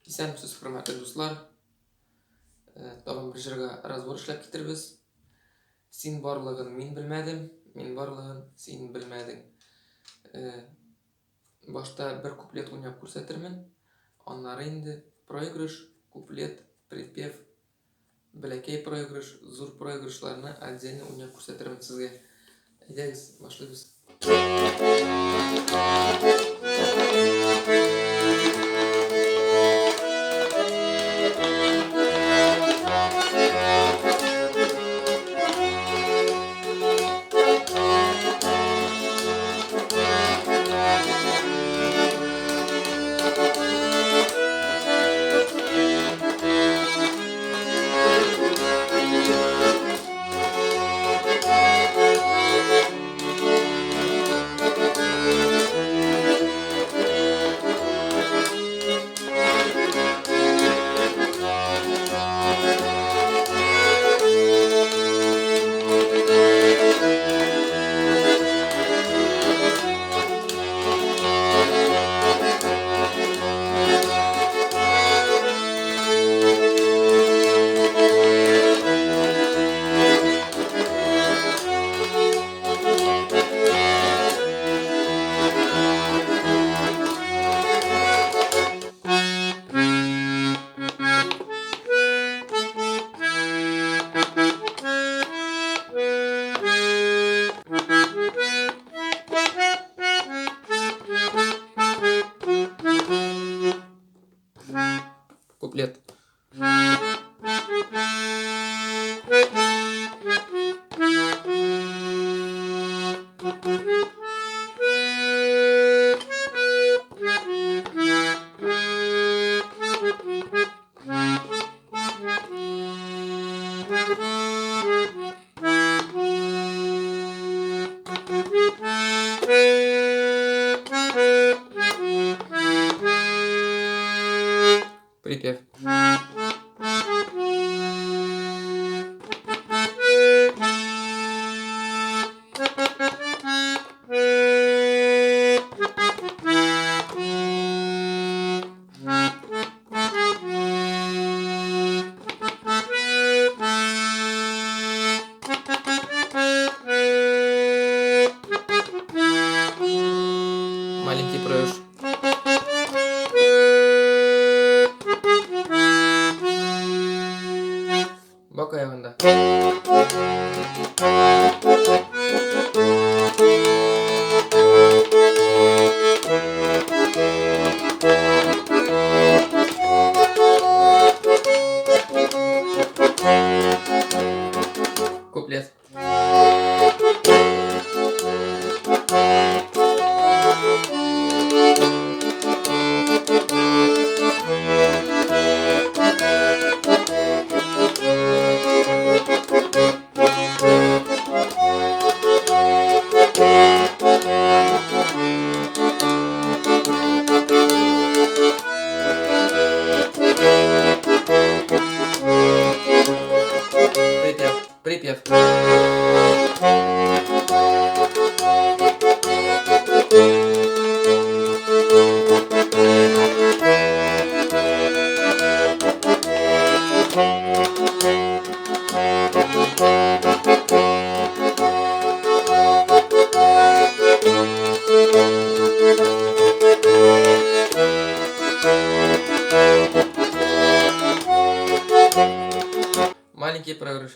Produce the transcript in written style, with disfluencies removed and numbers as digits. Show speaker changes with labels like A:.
A: Исәнмесез, хөрмәтле дуслар. Тагын бер җырга разбор эшләп китербез. Син барлыгын мин белмәдем, мин барлыгын син белмәдең. Башта бер куплет уйнап күрсәтермен. Аннары инде проигрыш, куплет, припев, бәләкәй проигрыш, зур проигрышларны отдельно уйнап күрсәтермен сезгә. Әйдәгез, башлыйбыз. Куплет. Припев. Маленький проигрыш. Бак аягында. Куплет. Припев. Маленький проигрыш.